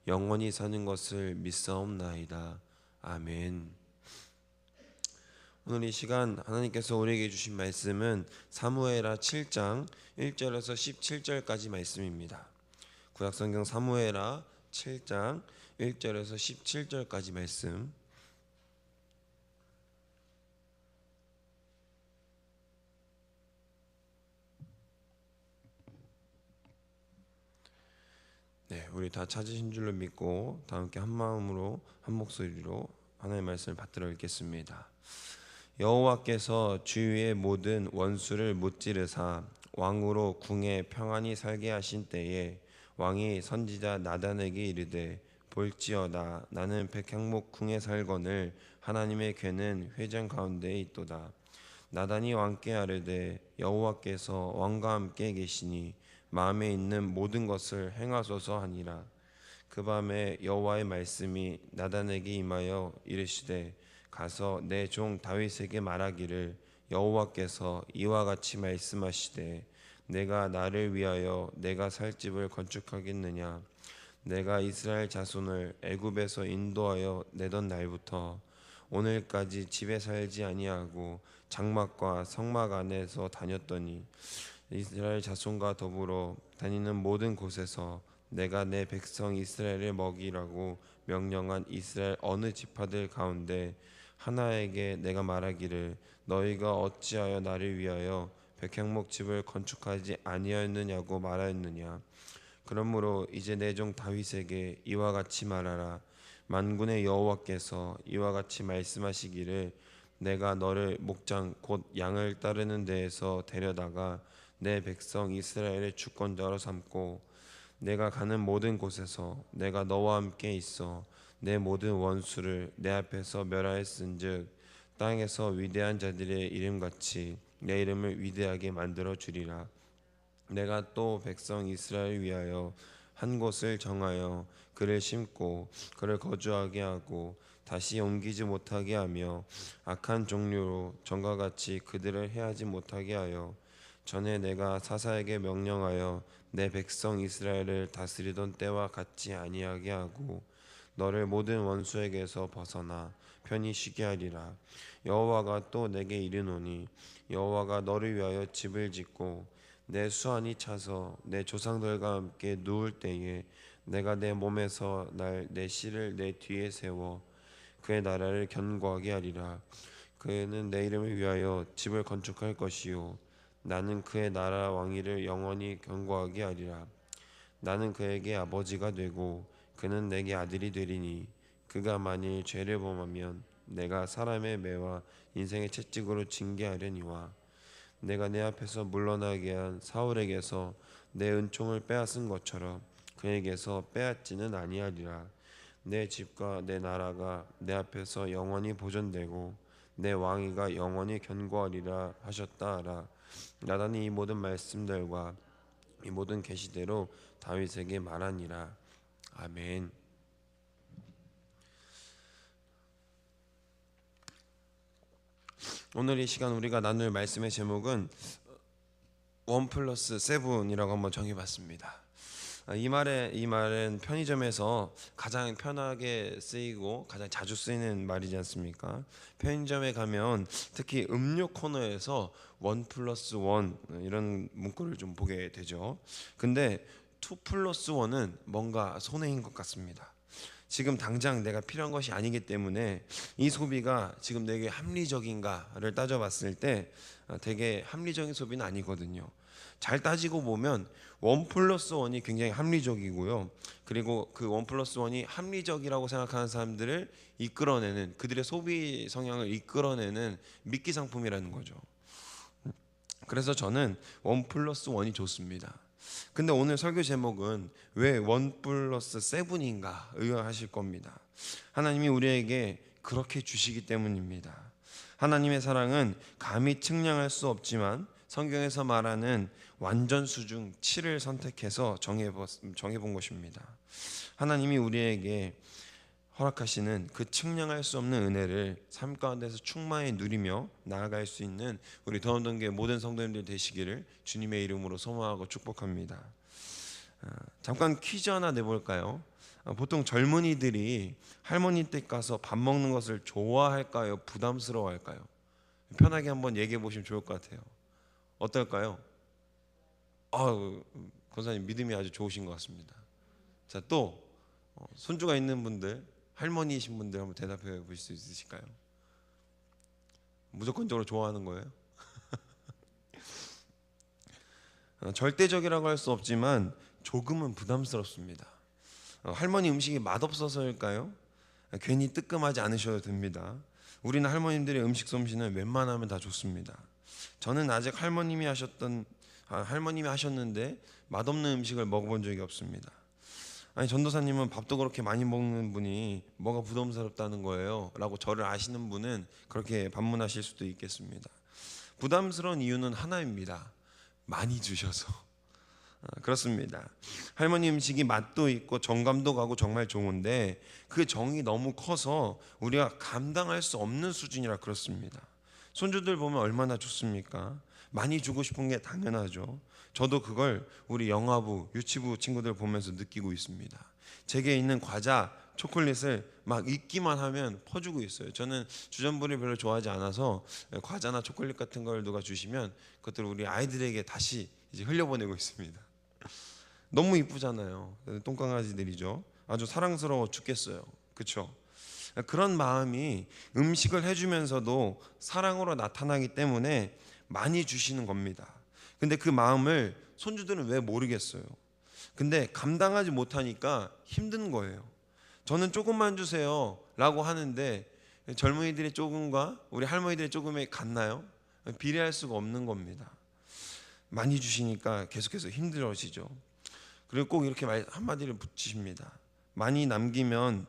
영원히 사는 것을 믿사옵나이다. 아멘. 오늘 이 시간 하나님께서 우리에게 주신 말씀은 사무엘하 7장 1절에서 17절까지 말씀입니다. 구약성경 사무엘하 7장 1절에서 17절까지 말씀. 네, 우리 다 찾으신 줄로 믿고 다 함께 한 마음으로 한 목소리로 하나님의 말씀을 받들어 읽겠습니다. 여호와께서 주위의 모든 원수를 무찌르사 왕으로 궁에 평안히 살게 하신 때에 왕이 선지자 나단에게 이르되 볼지어다 나는 백향목 궁에 살거늘 하나님의 궤는 회장 가운데에 있도다. 나단이 왕께 아뢰되 여호와께서 왕과 함께 계시니 마음에 있는 모든 것을 행하소서 하니라. 그 밤에 여호와의 말씀이 나단에게 임하여 이르시되 가서 내 종 다윗에게 말하기를 여호와께서 이와 같이 말씀하시되 내가 나를 위하여 내가 살 집을 건축하겠느냐. 내가 이스라엘 자손을 애굽에서 인도하여 내던 날부터 오늘까지 집에 살지 아니하고 장막과 성막 안에서 다녔더니 이스라엘 자손과 더불어 다니는 모든 곳에서 내가 내 백성 이스라엘을 먹이라고 명령한 이스라엘 어느 지파들 가운데 하나에게 내가 말하기를 너희가 어찌하여 나를 위하여 백향목 집을 건축하지 아니하였느냐고 말하였느냐. 그러므로 이제 내 종 다윗에게 이와 같이 말하라. 만군의 여호와께서 이와 같이 말씀하시기를 내가 너를 목장 곧 양을 따르는 데에서 데려다가 내 백성 이스라엘의 주권자로 삼고 내가 가는 모든 곳에서 내가 너와 함께 있어 내 모든 원수를 내 앞에서 멸하였은즉 땅에서 위대한 자들의 이름같이 내 이름을 위대하게 만들어 주리라. 내가 또 백성 이스라엘 위하여 한 곳을 정하여 그를 심고 그를 거주하게 하고 다시 옮기지 못하게 하며 악한 종류로 전과 같이 그들을 해하지 못하게 하여 전에 내가 사사에게 명령하여 내 백성 이스라엘을 다스리던 때와 같지 아니하게 하고 너를 모든 원수에게서 벗어나 편히 쉬게 하리라. 여호와가 또 내게 이르노니 여호와가 너를 위하여 집을 짓고 내 수완이 차서 내 조상들과 함께 누울 때에 내가 내 몸에서 날 내 씨를 내 뒤에 세워 그의 나라를 견고하게 하리라. 그는 내 이름을 위하여 집을 건축할 것이요 나는 그의 나라 왕위를 영원히 견고하게 하리라. 나는 그에게 아버지가 되고 그는 내게 아들이 되리니 그가 만일 죄를 범하면 내가 사람의 매와 인생의 채찍으로 징계하려니와 내가 내 앞에서 물러나게 한 사울에게서 내 은총을 빼앗은 것처럼 그에게서 빼앗지는 아니하리라. 내 집과 내 나라가 내 앞에서 영원히 보존되고 내 왕위가 영원히 견고하리라 하셨다 하라. 나단이 이 모든 말씀들과 이 모든 계시대로 다윗에게 말하니라. 아멘. 오늘 이 시간 우리가 나눌 말씀의 제목은 1+7이라고 한번 정해봤습니다. 이 말은 편의점에서 가장 편하게 쓰이고 가장 자주 쓰이는 말이지 않습니까? 편의점에 가면 특히 음료 코너에서 1+1 이런 문구를 좀 보게 되죠. 근데 2+1은 뭔가 손해인 것 같습니다. 지금 당장 내가 필요한 것이 아니기 때문에 이 소비가 지금 내게 합리적인가를 따져봤을 때 되게 합리적인 소비는 아니거든요. 잘 따지고 보면 1+1이 굉장히 합리적이고요. 그리고 그 1+1이 합리적이라고 생각하는 사람들을 이끌어내는, 그들의 소비 성향을 이끌어내는 미끼 상품이라는 거죠. 그래서 저는 1+1이 좋습니다. 근데 오늘 설교 제목은 왜 1+7인가 의아하실 겁니다. 하나님이 우리에게 그렇게 주시기 때문입니다. 하나님의 사랑은 감히 측량할 수 없지만 성경에서 말하는 완전 수중 7을 선택해서 정해본 것입니다. 하나님이 우리에게 허락하시는 그 측량할 수 없는 은혜를 삶 가운데서 충만히 누리며 나아갈 수 있는 우리 더운동교회 모든 성도님들 되시기를 주님의 이름으로 소망하고 축복합니다. 잠깐 퀴즈 하나 내볼까요? 보통 젊은이들이 할머니 댁 가서 밥 먹는 것을 좋아할까요? 부담스러워할까요? 편하게 한번 얘기해 보시면 좋을 것 같아요. 어떨까요? 권사님 믿음이 아주 좋으신 것 같습니다. 자, 또 손주가 있는 분들, 할머니이신 분들 한번 대답해 보실 수 있으실까요? 무조건적으로 좋아하는 거예요? 절대적이라고 할 수 없지만 조금은 부담스럽습니다. 할머니 음식이 맛없어서일까요? 괜히 뜨끔하지 않으셔도 됩니다. 우리는 할머님들의 음식 솜씨는 웬만하면 다 좋습니다. 저는 아직 할머님이 하셨는데 맛없는 음식을 먹어본 적이 없습니다. 아니, 전도사님은 밥도 그렇게 많이 먹는 분이 뭐가 부담스럽다는 거예요? 라고 저를 아시는 분은 그렇게 반문하실 수도 있겠습니다. 부담스러운 이유는 하나입니다. 많이 주셔서. 그렇습니다. 할머니 음식이 맛도 있고 정감도 가고 정말 좋은데 그 정이 너무 커서 우리가 감당할 수 없는 수준이라 그렇습니다. 손주들 보면 얼마나 좋습니까? 많이 주고 싶은 게 당연하죠. 저도 그걸 우리 영아부, 유치부 친구들 보면서 느끼고 있습니다. 제게 있는 과자, 초콜릿을 막 있기만 하면 퍼주고 있어요. 저는 주전부리 별로 좋아하지 않아서 과자나 초콜릿 같은 걸 누가 주시면 그것들을 우리 아이들에게 다시 이제 흘려보내고 있습니다. 너무 이쁘잖아요. 똥강아지들이죠. 아주 사랑스러워 죽겠어요. 그렇죠? 그런 마음이 음식을 해주면서도 사랑으로 나타나기 때문에 많이 주시는 겁니다. 근데 그 마음을 손주들은 왜 모르겠어요. 근데 감당하지 못하니까 힘든 거예요. 저는 조금만 주세요 라고 하는데 젊은이들의 조금과 우리 할머니들의 조금이 같나요? 비례할 수가 없는 겁니다. 많이 주시니까 계속해서 힘들어지죠. 그리고 꼭 이렇게 한마디를 붙이십니다. 많으면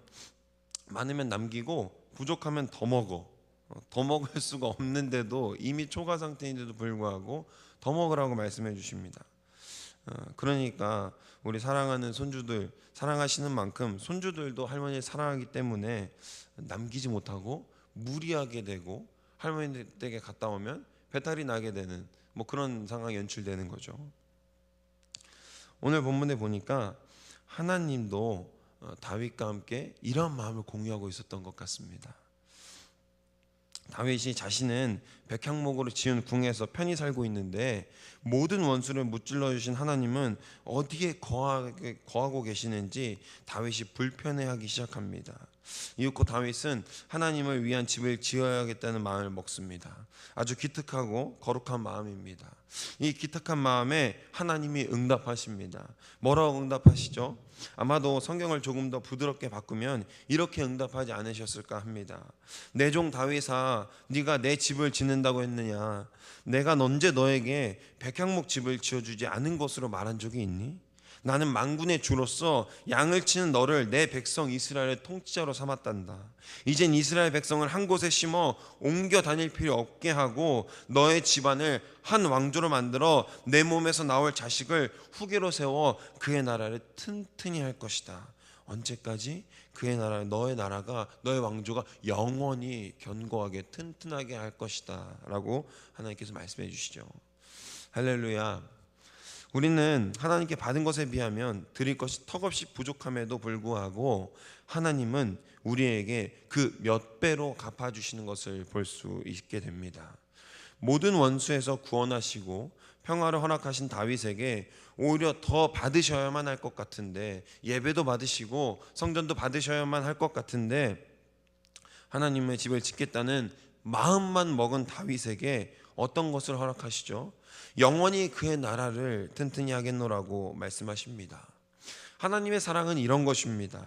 남기고 부족하면 더 먹어. 더 먹을 수가 없는데도 이미 초과 상태인데도 불구하고 더 먹으라고 말씀해 주십니다. 그러니까 우리 사랑하는 손주들, 사랑하시는 만큼 손주들도 할머니를 사랑하기 때문에 남기지 못하고 무리하게 되고 할머니 댁에 갔다 오면 배탈이 나게 되는 그런 상황이 연출되는 거죠. 오늘 본문에 보니까 하나님도 다윗과 함께 이런 마음을 공유하고 있었던 것 같습니다. 다윗이 자신은 백향목으로 지은 궁에서 편히 살고 있는데 모든 원수를 무찔러 주신 하나님은 어디에 거하고 계시는지 다윗이 불편해하기 시작합니다. 이윽고 다윗은 하나님을 위한 집을 지어야겠다는 마음을 먹습니다. 아주 기특하고 거룩한 마음입니다. 이 기특한 마음에 하나님이 응답하십니다. 뭐라고 응답하시죠? 아마도 성경을 조금 더 부드럽게 바꾸면 이렇게 응답하지 않으셨을까 합니다. 내 종 다윗아, 네가 내 집을 짓는다고 했느냐? 내가 언제 너에게 백향목 집을 지어주지 않은 것으로 말한 적이 있니? 나는 만군의 주로서 양을 치는 너를 내 백성 이스라엘의 통치자로 삼았단다. 이젠 이스라엘 백성을 한 곳에 심어 옮겨 다닐 필요 없게 하고 너의 집안을 한 왕조로 만들어 내 몸에서 나올 자식을 후계로 세워 그의 나라를 튼튼히 할 것이다. 언제까지? 그의 나라, 너의 나라가, 너의 왕조가 영원히 견고하게 튼튼하게 할 것이다 라고 하나님께서 말씀해 주시죠. 할렐루야. 우리는 하나님께 받은 것에 비하면 드릴 것이 턱없이 부족함에도 불구하고 하나님은 우리에게 그 몇 배로 갚아주시는 것을 볼 수 있게 됩니다. 모든 원수에서 구원하시고 평화를 허락하신 다윗에게 오히려 더 받으셔야만 할 것 같은데, 예배도 받으시고 성전도 받으셔야만 할 것 같은데, 하나님의 집을 짓겠다는 마음만 먹은 다윗에게 어떤 것을 허락하시죠? 영원히 그의 나라를 튼튼히 하겠노라고 말씀하십니다. 하나님의 사랑은 이런 것입니다.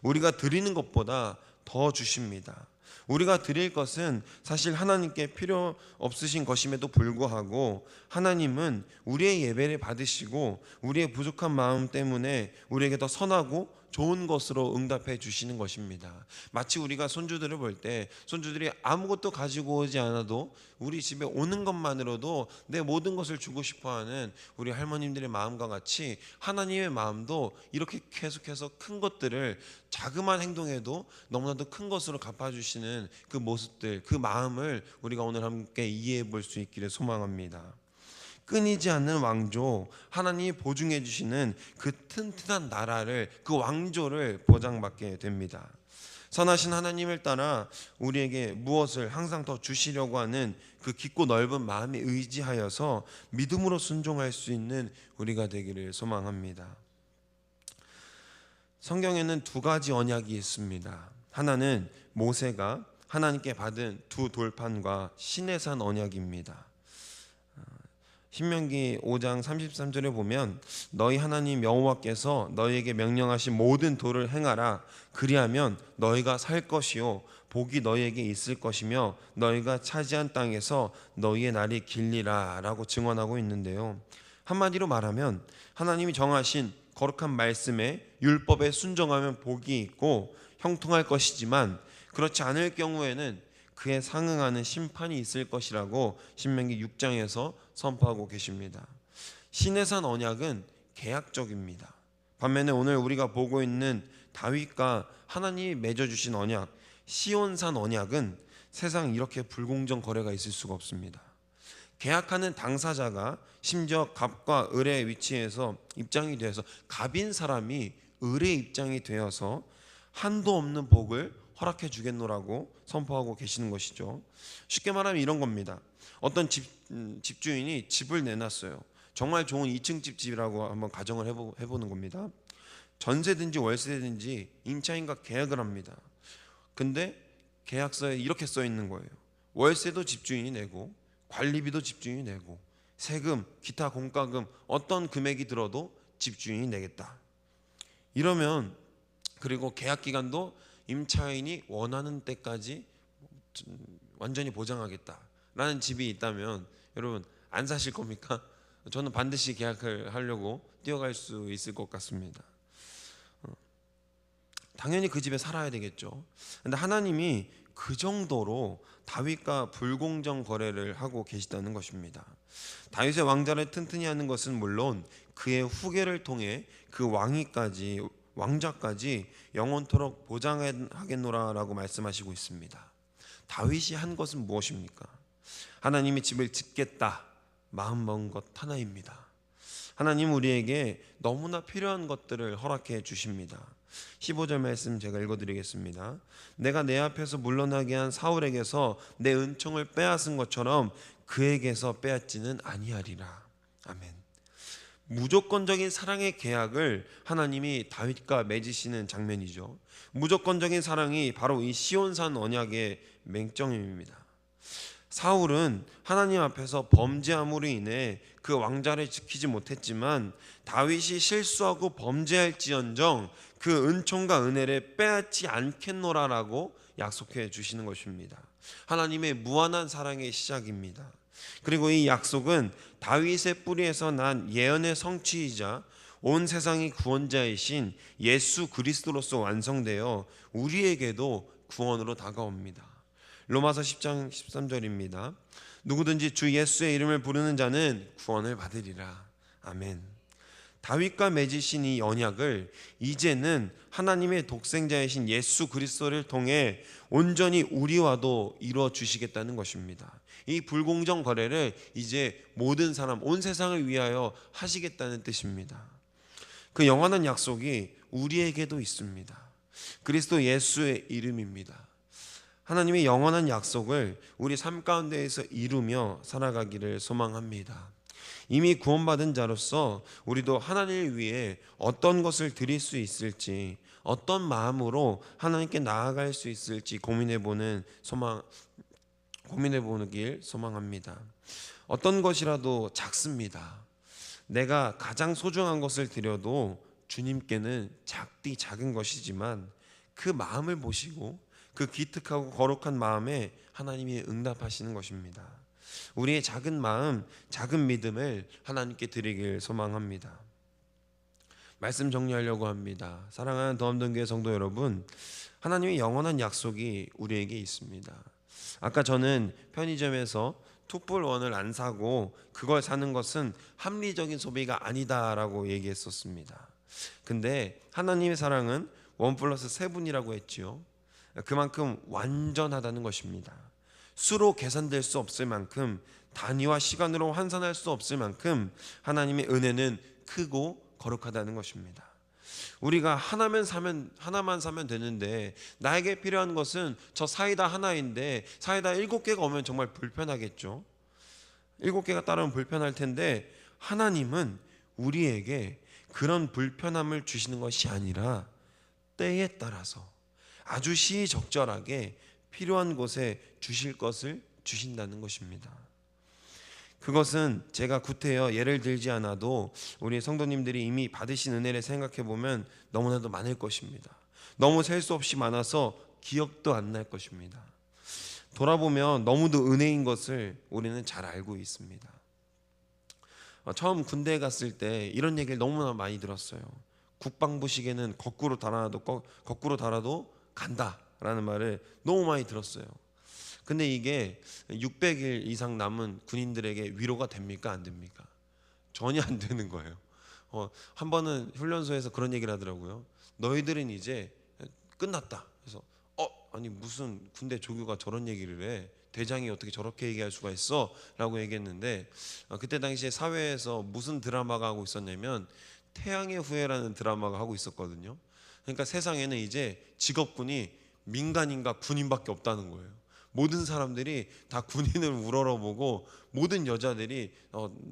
우리가 드리는 것보다 더 주십니다. 우리가 드릴 것은 사실 하나님께 필요 없으신 것임에도 불구하고 하나님은 우리의 예배를 받으시고 우리의 부족한 마음 때문에 우리에게 더 선하고 좋은 것으로 응답해 주시는 것입니다. 마치 우리가 손주들을 볼 때 손주들이 아무것도 가지고 오지 않아도 우리 집에 오는 것만으로도 내 모든 것을 주고 싶어하는 우리 할머님들의 마음과 같이 하나님의 마음도 이렇게 계속해서 큰 것들을 자그마한 행동에도 너무나도 큰 것으로 갚아주시는 그 모습들, 그 마음을 우리가 오늘 함께 이해해 볼 수 있기를 소망합니다. 끊이지 않는 왕조, 하나님이 보증해 주시는 그 튼튼한 나라를, 그 왕조를 보장받게 됩니다. 선하신 하나님을 따라 우리에게 무엇을 항상 더 주시려고 하는 그 깊고 넓은 마음에 의지하여서 믿음으로 순종할 수 있는 우리가 되기를 소망합니다. 성경에는 두 가지 언약이 있습니다. 하나는 모세가 하나님께 받은 두 돌판과 시내산 언약입니다. 신명기 5장 33절에 보면 너희 하나님 여호와께서 너희에게 명령하신 모든 도를 행하라. 그리하면 너희가 살 것이요 복이 너희에게 있을 것이며 너희가 차지한 땅에서 너희의 날이 길리라 라고 증언하고 있는데요. 한마디로 말하면 하나님이 정하신 거룩한 말씀에 율법에 순종하면 복이 있고 형통할 것이지만 그렇지 않을 경우에는 그에 상응하는 심판이 있을 것이라고 신명기 6장에서 선포하고 계십니다. 시내산 언약은 계약적입니다. 반면에 오늘 우리가 보고 있는 다윗과 하나님이 맺어주신 언약, 시온산 언약은 세상 이렇게 불공정 거래가 있을 수가 없습니다. 계약하는 당사자가 심지어 갑과 을의 위치에서 입장이 되어서 갑인 사람이 을의 입장이 되어서 한도 없는 복을 허락해 주겠노라고 선포하고 계시는 것이죠. 쉽게 말하면 이런 겁니다. 어떤 집주인이 집을 내놨어요. 정말 좋은 2층 집이라고 한번 가정을 해보는 겁니다. 전세든지 월세든지 임차인과 계약을 합니다. 근데 계약서에 이렇게 써 있는 거예요. 월세도 집주인이 내고 관리비도 집주인이 내고 세금, 기타 공과금 어떤 금액이 들어도 집주인이 내겠다. 이러면 그리고 계약 기간도 임차인이 원하는 때까지 완전히 보장하겠다라는 집이 있다면 여러분 안 사실 겁니까? 저는 반드시 계약을 하려고 뛰어갈 수 있을 것 같습니다. 당연히 그 집에 살아야 되겠죠. 근데 하나님이 그 정도로 다윗과 불공정 거래를 하고 계시다는 것입니다. 다윗의 왕자를 튼튼히 하는 것은 물론 그의 후계를 통해 그 왕자까지 영원토록 보장하겠노라라고 말씀하시고 있습니다. 다윗이 한 것은 무엇입니까? 하나님이 집을 짓겠다 마음먹은 것 하나입니다. 하나님 우리에게 너무나 필요한 것들을 허락해 주십니다. 15절 말씀 제가 읽어드리겠습니다. 내가 내 앞에서 물러나게 한 사울에게서 내 은총을 빼앗은 것처럼 그에게서 빼앗지는 아니하리라. 아멘. 무조건적인 사랑의 계약을 하나님이 다윗과 맺으시는 장면이죠. 무조건적인 사랑이 바로 이 시온산 언약의 맹점입니다. 사울은 하나님 앞에서 범죄함으로 인해 그 왕자를 지키지 못했지만 다윗이 실수하고 범죄할지언정 그 은총과 은혜를 빼앗지 않겠노라라고 약속해 주시는 것입니다. 하나님의 무한한 사랑의 시작입니다. 그리고 이 약속은 다윗의 뿌리에서 난 예언의 성취이자 온 세상의 구원자이신 예수 그리스도로서 완성되어 우리에게도 구원으로 다가옵니다. 로마서 10장 13절입니다. 누구든지 주 예수의 이름을 부르는 자는 구원을 받으리라. 아멘. 다윗과 맺으신 이 언약을 이제는 하나님의 독생자이신 예수 그리스도를 통해 온전히 우리와도 이루어 주시겠다는 것입니다. 이 불공정 거래를 이제 모든 사람, 온 세상을 위하여 하시겠다는 뜻입니다. 그 영원한 약속이 우리에게도 있습니다. 그리스도 예수의 이름입니다. 하나님의 영원한 약속을 우리 삶 가운데에서 이루며 살아가기를 소망합니다. 이미 구원받은 자로서 우리도 하나님을 위해 어떤 것을 드릴 수 있을지, 어떤 마음으로 하나님께 나아갈 수 있을지 고민해보길 소망합니다. 어떤 것이라도 작습니다. 내가 가장 소중한 것을 드려도 주님께는 작은 것이지만 그 마음을 보시고 그 기특하고 거룩한 마음에 하나님이 응답하시는 것입니다. 우리의 작은 마음, 작은 믿음을 하나님께 드리길 소망합니다. 말씀 정리하려고 합니다. 사랑하는 더함동교회 성도 여러분, 하나님의 영원한 약속이 우리에게 있습니다. 아까 저는 편의점에서 툭불원을 안 사고 그걸 사는 것은 합리적인 소비가 아니다라고 얘기했었습니다. 근데 하나님의 사랑은 1+3분이라고 했지요. 그만큼 완전하다는 것입니다. 수로 계산될 수 없을 만큼 단위와 시간으로 환산할 수 없을 만큼 하나님의 은혜는 크고 거룩하다는 것입니다. 우리가 하나만 사면 되는데 나에게 필요한 것은 저 사이다 하나인데 사이다 7개가 오면 정말 불편하겠죠. 7개가 따르면 불편할 텐데 하나님은 우리에게 그런 불편함을 주시는 것이 아니라 때에 따라서 아주 시적절하게 필요한 곳에 주실 것을 주신다는 것입니다. 그것은 제가 구태여 예를 들지 않아도 우리 성도님들이 이미 받으신 은혜를 생각해 보면 너무나도 많을 것입니다. 너무 셀 수 없이 많아서 기억도 안 날 것입니다. 돌아보면 너무도 은혜인 것을 우리는 잘 알고 있습니다. 처음 군대에 갔을 때 이런 얘기를 너무나 많이 들었어요. 국방부 시계는 거꾸로 달아도 간다라는 말을 너무 많이 들었어요. 근데 이게 600일 이상 남은 군인들에게 위로가 됩니까? 안 됩니까? 전혀 안 되는 거예요. 한 번은 훈련소에서 그런 얘기를 하더라고요. 너희들은 이제 끝났다. 그래서 아니 무슨 군대 조교가 저런 얘기를 해? 대장이 어떻게 저렇게 얘기할 수가 있어? 라고 얘기했는데 그때 당시에 사회에서 무슨 드라마가 하고 있었냐면 태양의 후예라는 드라마가 하고 있었거든요. 그러니까 세상에는 이제 직업군이 민간인과 군인밖에 없다는 거예요. 모든 사람들이 다 군인을 우러러보고 모든 여자들이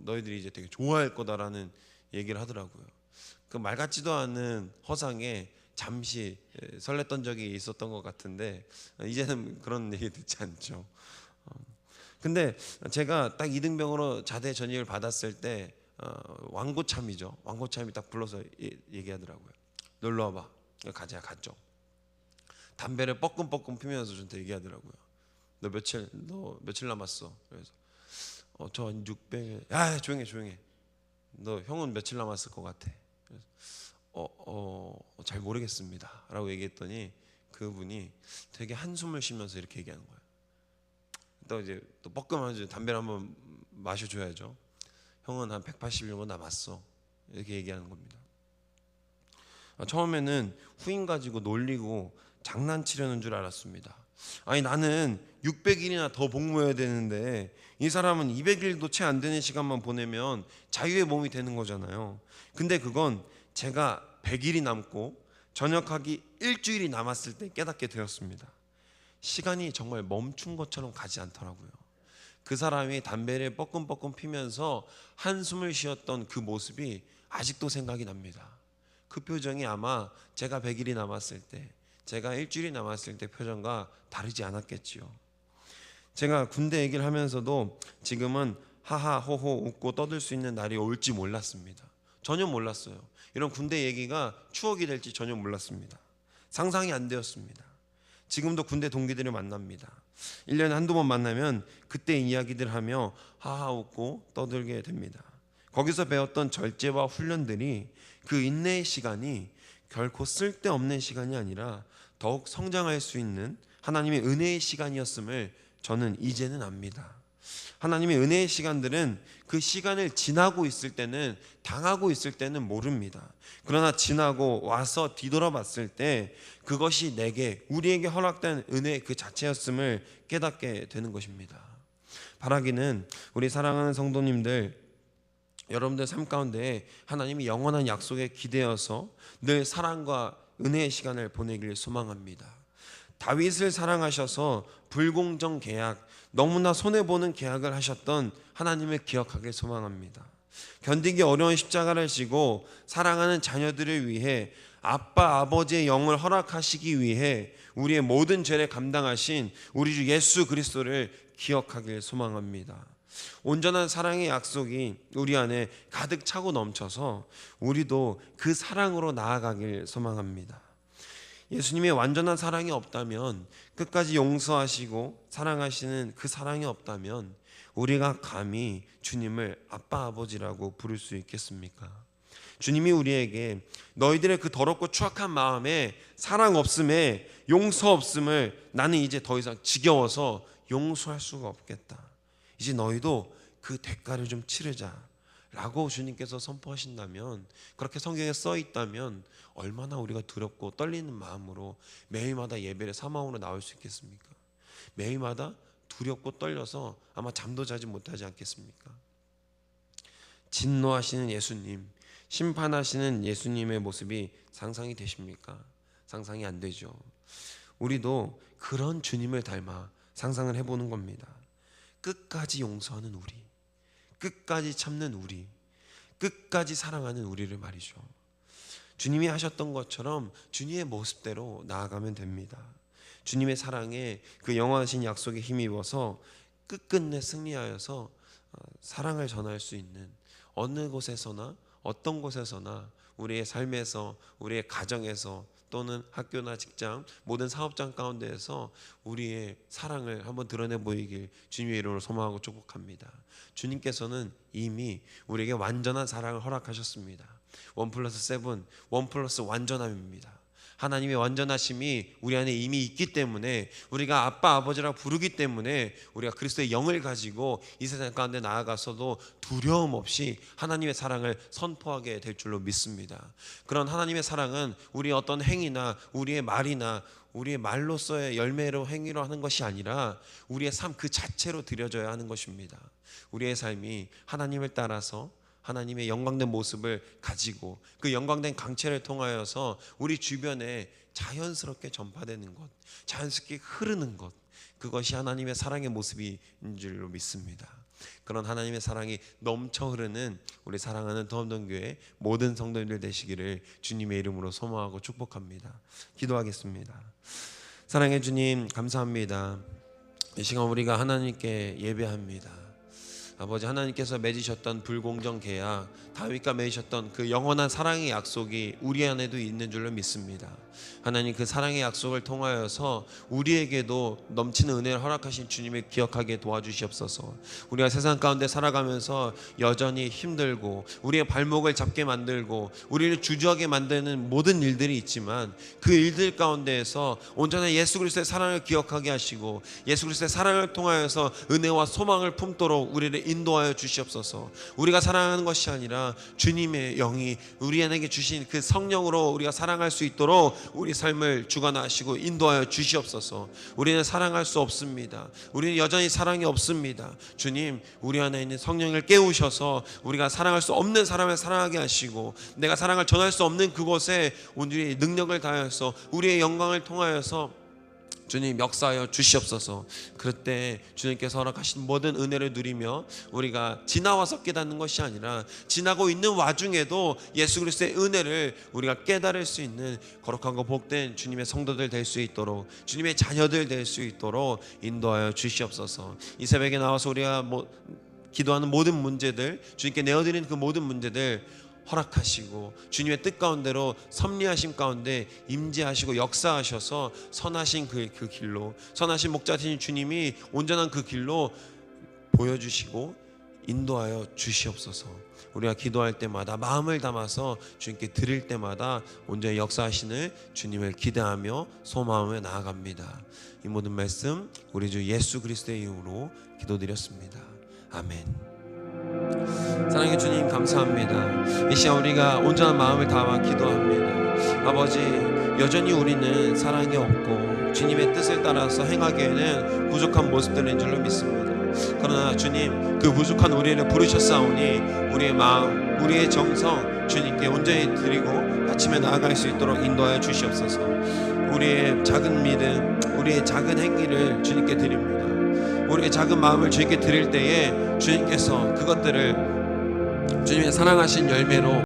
너희들이 이제 되게 좋아할 거다라는 얘기를 하더라고요. 그 말 같지도 않은 허상에 잠시 설렜던 적이 있었던 것 같은데 이제는 그런 얘기 듣지 않죠. 근데 제가 딱 이등병으로 자대 전입을 받았을 때 왕고참이죠. 왕고참이 딱 불러서 얘기하더라고요. 놀러 와봐. 가자. 갔죠. 담배를 뻐끔뻐끔 피면서 저한테 얘기하더라고요. 너 며칠 남았어? 그래서 저 600. 야 조용해. 너 형은 며칠 남았을 것 같아? 그래서 잘 모르겠습니다 라고 얘기했더니 그분이 되게 한숨을 쉬면서 이렇게 얘기하는 거예요. 또 이제 또 뻐끔하죠. 담배를 한번 마셔줘야죠. 형은 한 180일 정도 남았어. 이렇게 얘기하는 겁니다. 처음에는 후임 가지고 놀리고 장난치려는 줄 알았습니다. 아니 나는 600일이나 더 복무해야 되는데 이 사람은 200일도 채 안 되는 시간만 보내면 자유의 몸이 되는 거잖아요. 근데 그건 제가 100일이 남고 전역하기 일주일이 남았을 때 깨닫게 되었습니다. 시간이 정말 멈춘 것처럼 가지 않더라고요. 그 사람이 담배를 뻐끔뻐끔 피면서 한숨을 쉬었던 그 모습이 아직도 생각이 납니다. 그 표정이 아마 제가 100일이 남았을 때, 제가 일주일이 남았을 때 표정과 다르지 않았겠지요. 제가 군대 얘기를 하면서도 지금은 하하 호호 웃고 떠들 수 있는 날이 올지 몰랐습니다. 전혀 몰랐어요. 이런 군대 얘기가 추억이 될지 전혀 몰랐습니다. 상상이 안 되었습니다. 지금도 군대 동기들을 만납니다. 1년에 한두 번 만나면 그때 이야기들 하며 하하 웃고 떠들게 됩니다. 거기서 배웠던 절제와 훈련들이 그 인내의 시간이 결코 쓸데없는 시간이 아니라 더욱 성장할 수 있는 하나님의 은혜의 시간이었음을 저는 이제는 압니다. 하나님의 은혜의 시간들은 그 시간을 지나고 있을 때는, 당하고 있을 때는 모릅니다. 그러나 지나고 와서 뒤돌아봤을 때 그것이 내게, 우리에게 허락된 은혜 그 자체였음을 깨닫게 되는 것입니다. 바라기는 우리 사랑하는 성도님들, 여러분들 삶 가운데 하나님이 영원한 약속에 기대어서 늘 사랑과 은혜의 시간을 보내길 소망합니다. 다윗을 사랑하셔서 불공정 계약, 너무나 손해보는 계약을 하셨던 하나님을 기억하길 소망합니다. 견디기 어려운 십자가를 지고 사랑하는 자녀들을 위해 아빠 아버지의 영을 허락하시기 위해 우리의 모든 죄를 감당하신 우리 주 예수 그리스도를 기억하길 소망합니다. 온전한 사랑의 약속이 우리 안에 가득 차고 넘쳐서 우리도 그 사랑으로 나아가길 소망합니다. 예수님의 완전한 사랑이 없다면, 끝까지 용서하시고 사랑하시는 그 사랑이 없다면 우리가 감히 주님을 아빠 아버지라고 부를 수 있겠습니까? 주님이 우리에게 너희들의 그 더럽고 추악한 마음에 사랑 없음에 용서 없음을 나는 이제 더 이상 지겨워서 용서할 수가 없겠다. 이제 너희도 그 대가를 좀 치르자 라고 주님께서 선포하신다면, 그렇게 성경에 써 있다면 얼마나 우리가 두렵고 떨리는 마음으로 매일마다 예배를 사모함으로 나올 수 있겠습니까? 매일마다 두렵고 떨려서 아마 잠도 자지 못하지 않겠습니까? 진노하시는 예수님, 심판하시는 예수님의 모습이 상상이 되십니까? 상상이 안 되죠. 우리도 그런 주님을 닮아 상상을 해보는 겁니다. 끝까지 용서하는 우리, 끝까지 참는 우리, 끝까지 사랑하는 우리를 말이죠. 주님이 하셨던 것처럼 주님의 모습대로 나아가면 됩니다. 주님의 사랑에 그 영원하신 약속에 힘입어서 끝끝내 승리하여서 사랑을 전할 수 있는, 어느 곳에서나 어떤 곳에서나 우리의 삶에서, 우리의 가정에서, 또는 학교나 직장, 모든 사업장 가운데에서 우리의 사랑을 한번 드러내 보이길 주님의 이름으로 소망하고 축복합니다. 주님께서는 이미 우리에게 완전한 사랑을 허락하셨습니다. 1+7, 1+ 완전함입니다. 하나님의 완전하심이 우리 안에 이미 있기 때문에, 우리가 아빠 아버지라 부르기 때문에 우리가 그리스도의 영을 가지고 이 세상 가운데 나아가서도 두려움 없이 하나님의 사랑을 선포하게 될 줄로 믿습니다. 그런 하나님의 사랑은 우리의 어떤 행위나 우리의 말이나 우리의 말로서의 열매로 행위로 하는 것이 아니라 우리의 삶 그 자체로 드려져야 하는 것입니다. 우리의 삶이 하나님을 따라서 하나님의 영광된 모습을 가지고 그 영광된 강체를 통하여서 우리 주변에 자연스럽게 전파되는 것, 자연스럽게 흐르는 것, 그것이 하나님의 사랑의 모습인 줄로 믿습니다. 그런 하나님의 사랑이 넘쳐 흐르는 우리 사랑하는 더험동교회 모든 성도님들 되시기를 주님의 이름으로 소망하고 축복합니다. 기도하겠습니다. 사랑의 주님, 감사합니다. 이 시간 우리가 하나님께 예배합니다. 아버지, 하나님께서 맺으셨던 불공정 계약, 다윗과 맺으셨던 그 영원한 사랑의 약속이 우리 안에도 있는 줄로 믿습니다. 하나님, 그 사랑의 약속을 통하여서 우리에게도 넘치는 은혜를 허락하신 주님을 기억하게 도와주시옵소서. 우리가 세상 가운데 살아가면서 여전히 힘들고 우리의 발목을 잡게 만들고 우리를 주저하게 만드는 모든 일들이 있지만, 그 일들 가운데에서 온전한 예수 그리스도의 사랑을 기억하게 하시고 예수 그리스도의 사랑을 통하여서 은혜와 소망을 품도록 우리를 인도하여 주시옵소서. 우리가 사랑하는 것이 아니라 주님의 영이 우리 안에게 주신 그 성령으로 우리가 사랑할 수 있도록 우리 삶을 주관하시고 인도하여 주시옵소서. 우리는 사랑할 수 없습니다. 우리는 여전히 사랑이 없습니다. 주님, 우리 안에 있는 성령을 깨우셔서 우리가 사랑할 수 없는 사람을 사랑하게 하시고, 내가 사랑을 전할 수 없는 그곳에 우리의 능력을 다하여서 우리의 영광을 통하여서 주님 역사하여 주시옵소서. 그때 주님께서 허락하신 모든 은혜를 누리며 우리가 지나와서 깨닫는 것이 아니라 지나고 있는 와중에도 예수 그리스도의 은혜를 우리가 깨달을 수 있는 거룩하고 복된 주님의 성도들 될 수 있도록, 주님의 자녀들 될 수 있도록 인도하여 주시옵소서. 이 새벽에 나와서 우리가 기도하는 모든 문제들, 주님께 내어드리는 그 모든 문제들 허락하시고 주님의 뜻 가운데로 섭리하심 가운데 임재하시고 역사하셔서 선하신 그 길로, 선하신 목자신 주님이 온전한 그 길로 보여주시고 인도하여 주시옵소서. 우리가 기도할 때마다 마음을 담아서 주님께 드릴 때마다 온전히 역사하시는 주님을 기대하며 소망하며 나아갑니다. 이 모든 말씀 우리 주 예수 그리스도의 이름으로 기도드렸습니다. 아멘. 사랑의 주님, 감사합니다. 이 시간 우리가 온전한 마음을 담아 기도합니다. 아버지, 여전히 우리는 사랑이 없고 주님의 뜻을 따라서 행하기에는 부족한 모습들인 줄로 믿습니다. 그러나 주님, 그 부족한 우리를 부르셨사오니 우리의 마음, 우리의 정성 주님께 온전히 드리고 아침에 나아갈 수 있도록 인도하여 주시옵소서. 우리의 작은 믿음, 우리의 작은 행위를 주님께 드립니다. 우리의 작은 마음을 주님께 드릴 때에 주님께서 그것들을 주님의 사랑하신 열매로